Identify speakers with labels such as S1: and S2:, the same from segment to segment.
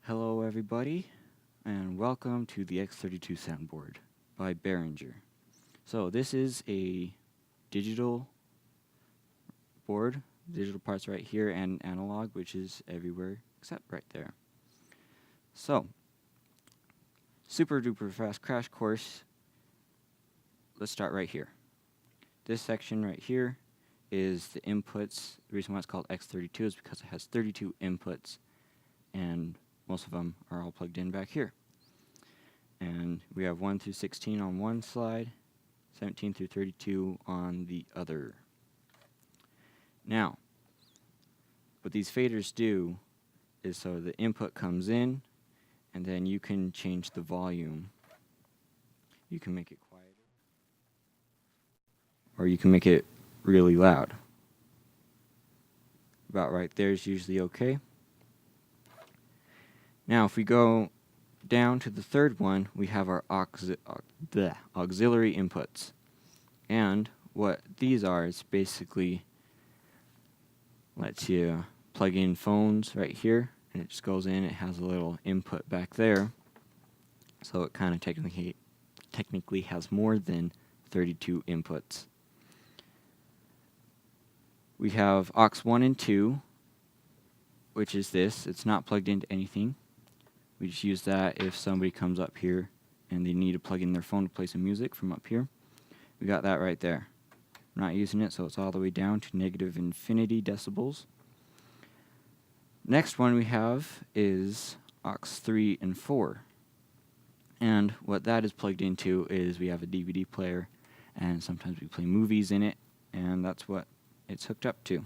S1: Hello everybody, and welcome to the X32 soundboard by Behringer. So this is a digital board, digital parts right here, and analog, which is everywhere except right there. So, super duper fast crash course. Let's start right here. This section right here is the inputs. The reason why it's called X32 is because it has 32 inputs, and most of them are all plugged in back here. And we have 1 through 16 on one slide, 17 through 32 on the other. Now, what these faders do is so the input comes in, and then you can change the volume. You can make it quieter, or you can make it really loud. About right there is usually okay. Now, if we go down to the third one, we have our auxiliary inputs. And what these are is basically lets you plug in phones right here, and it just goes in. It has a little input back there, so it kind of technically has more than 32 inputs. We have aux 1 and 2, which is this. It's not plugged into anything. We just use that if somebody comes up here and they need to plug in their phone to play some music from up here. We got that right there. I'm not using it, so it's all the way down to negative infinity decibels. Next one we have is aux 3 and 4. And what that is plugged into is we have a DVD player, and sometimes we play movies in it, and that's what it's hooked up to.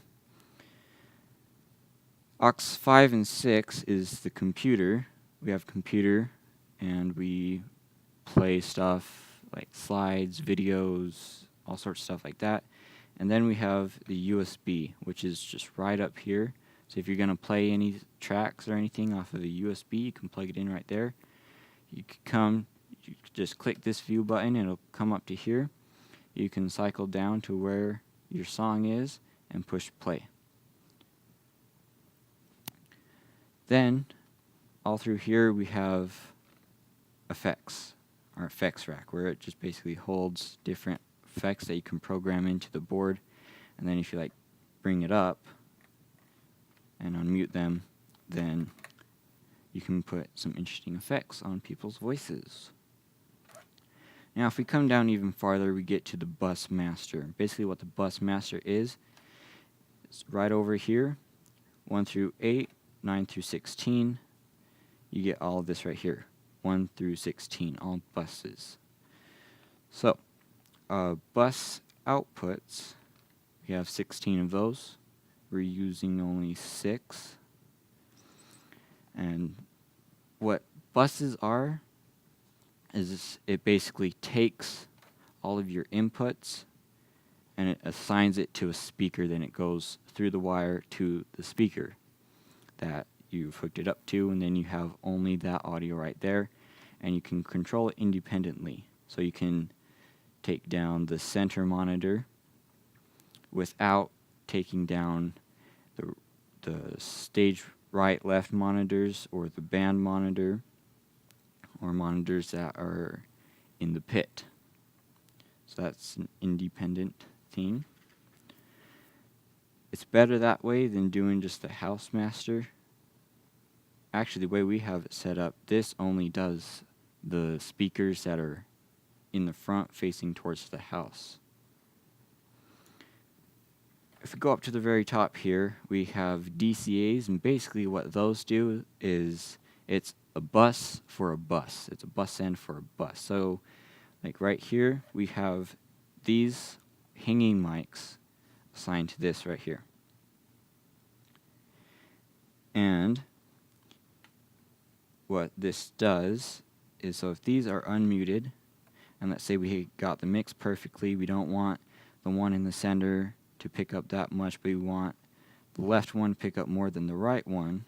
S1: Aux 5 and 6 is the computer. We have computer, and we play stuff like slides, videos, all sorts of stuff like that. And then we have the USB, which is just right up here. So if you're going to play any tracks or anything off of the USB, you can plug it in right there. You just click this view button, and it'll come up to here. You can cycle down to where your song is and push play. Then, all through here, we have effects, our effects rack, where it just basically holds different effects that you can program into the board. And then if you bring it up and unmute them, then you can put some interesting effects on people's voices. Now, if we come down even farther, we get to the bus master. Basically what the bus master is right over here, 1 through 8, 9 through 16. You get all of this right here, 1 through 16, all buses. So, bus outputs, we have 16 of those. We're using only 6. And what buses are is it basically takes all of your inputs and it assigns it to a speaker. Then it goes through the wire to the speaker that you've hooked it up to, and then you have only that audio right there, and you can control it independently. So you can take down the center monitor without taking down the stage right left monitors or the band monitor or monitors that are in the pit. So that's an independent thing. It's better that way than doing just the house master. Actually, the way we have it set up, this only does the speakers that are in the front facing towards the house. If we go up to the very top here, we have DCAs, and basically what those do is it's a bus for a bus. It's a bus end for a bus. So, like right here, we have these hanging mics assigned to this right here. And what this does is, so if these are unmuted, and let's say we got the mix perfectly, we don't want the one in the center to pick up that much, but we want the left one to pick up more than the right one.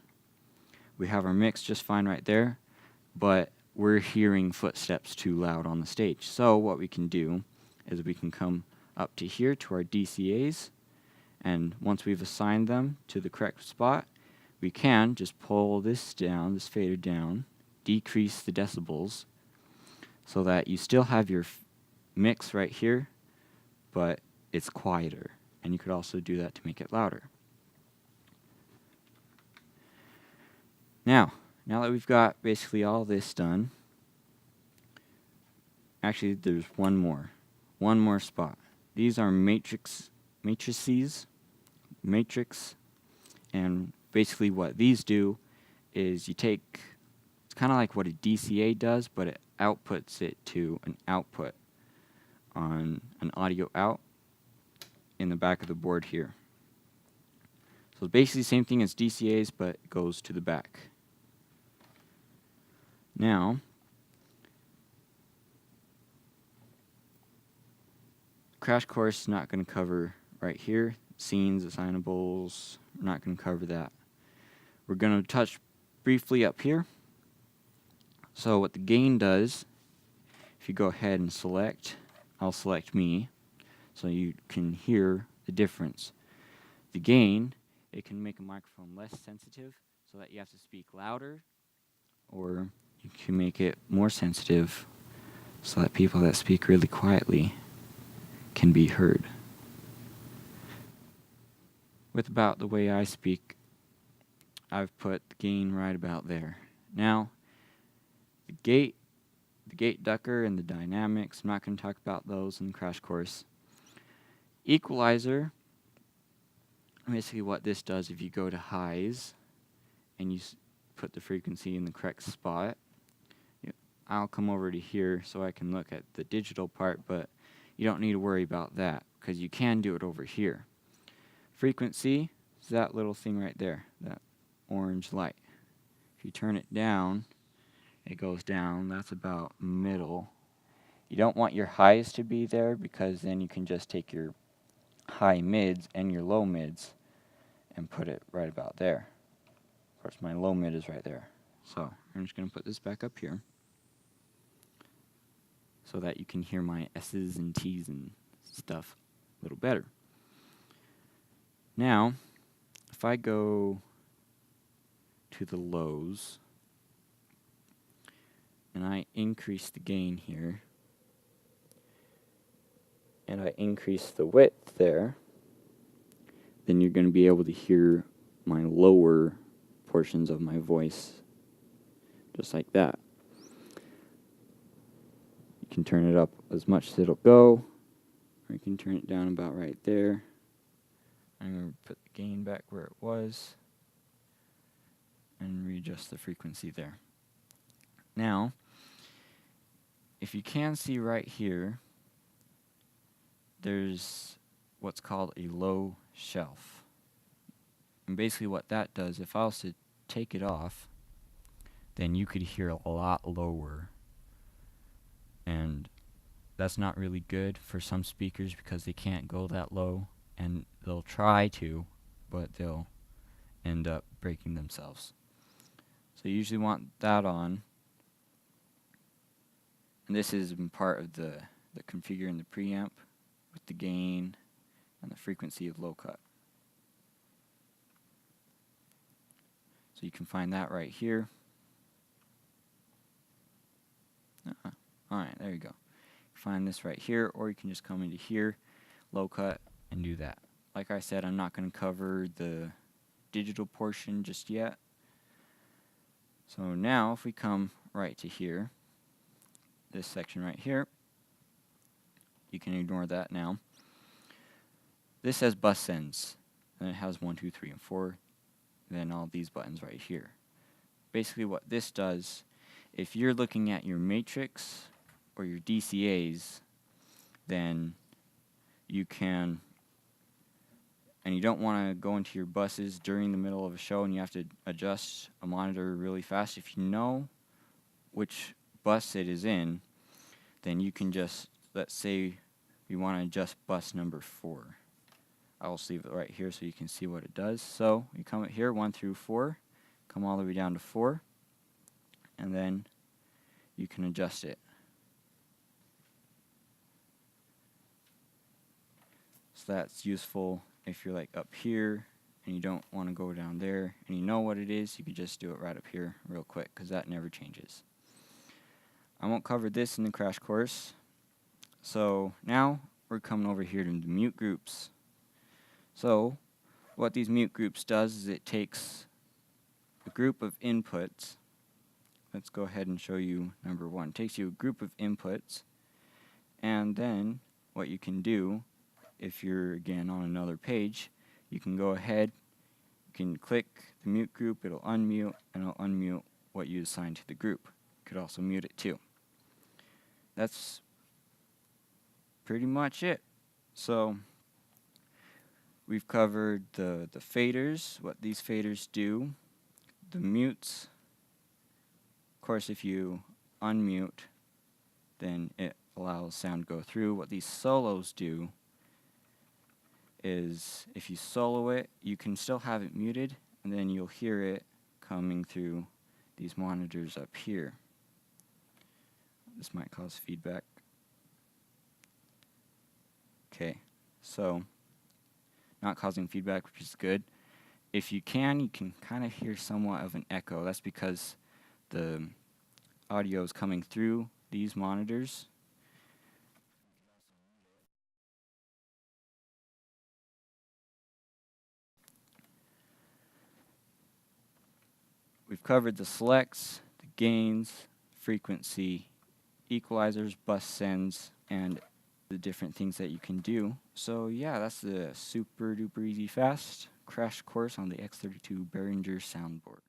S1: We have our mix just fine right there, but we're hearing footsteps too loud on the stage. So what we can do is we can come up to here to our DCAs, and once we've assigned them to the correct spot, we can just pull this down, this fader down, decrease the decibels so that you still have your mix right here, but it's quieter. And you could also do that to make it louder. Now that we've got basically all this done, actually there's one more spot. These are matrices, and basically what these do is it's kind of like what a DCA does, but it outputs it to an output on an audio out in the back of the board here. So it's basically the same thing as DCAs, but it goes to the back. Now, crash course is not going to cover right here. Scenes, assignables, we're not going to cover that. We're going to touch briefly up here. So what the gain does, if you go ahead and select, I'll select me, so you can hear the difference. The gain, it can make a microphone less sensitive so that you have to speak louder, or you can make it more sensitive so that people that speak really quietly can be heard. With about the way I speak, I've put the gain right about there. Now, the gate ducker and the dynamics, I'm not going to talk about those in the crash course. Equalizer, basically what this does, if you go to highs and you put the frequency in the correct spot, I'll come over to here so I can look at the digital part, but you don't need to worry about that because you can do it over here. Frequency is that little thing right there, that orange light. If you turn it down, it goes down. That's about middle. You don't want your highs to be there because then you can just take your high mids and your low mids and put it right about there. Of course, my low mid is right there. So I'm just going to put this back up here so that you can hear my S's and T's and stuff a little better. Now, if I go to the lows and I increase the gain here and I increase the width there, then you're going to be able to hear my lower portions of my voice just like that. You can turn it up as much as it'll go, or you can turn it down about right there. I'm going to put the gain back where it was and readjust the frequency there. Now, if you can see right here, there's what's called a low shelf. And basically what that does, if I was to take it off, then you could hear a lot lower. And that's not really good for some speakers because they can't go that low, and they'll try to, but they'll end up breaking themselves. So you usually want that on. And this is part of the configuring the preamp with the gain and the frequency of low cut. So you can find that right here. Alright, there you go. Find this right here, or you can just come into here, low cut, and do that. Like I said, I'm not going to cover the digital portion just yet. So now if we come right to here, this section right here, you can ignore that now. This has bus ends, and it has 1, 2, 3, and 4, then all these buttons right here. Basically what this does, if you're looking at your matrix or your DCAs, then you can, and you don't want to go into your buses during the middle of a show and you have to adjust a monitor really fast. If you know which bus it is in, then you can just, let's say we want to adjust bus number 4. I will leave it right here so you can see what it does. So you come here, 1 through 4, come all the way down to 4, and then you can adjust it. So that's useful if you're like up here and you don't want to go down there and you know what it is, you can just do it right up here real quick, because that never changes. I won't cover this in the crash course. So now we're coming over here to the mute groups. So what these mute groups does is it takes a group of inputs. Let's go ahead and show you number one. It takes you a group of inputs, and then what you can do, if you're again on another page, you can go ahead, you can click the mute group, it'll unmute, and it'll unmute what you assign to the group. You could also mute it too. That's pretty much it. So we've covered the faders, what these faders do, the mutes. Of course, if you unmute, then it allows sound to go through. What these solos do is if you solo it, you can still have it muted, and then you'll hear it coming through these monitors up here. This might cause feedback. Okay, so not causing feedback, which is good. If you can kind of hear somewhat of an echo. That's because the audio is coming through these monitors. We've covered the selects, the gains, frequency, equalizers, bus sends, and the different things that you can do. So yeah, that's the super duper easy fast crash course on the X32 Behringer soundboard.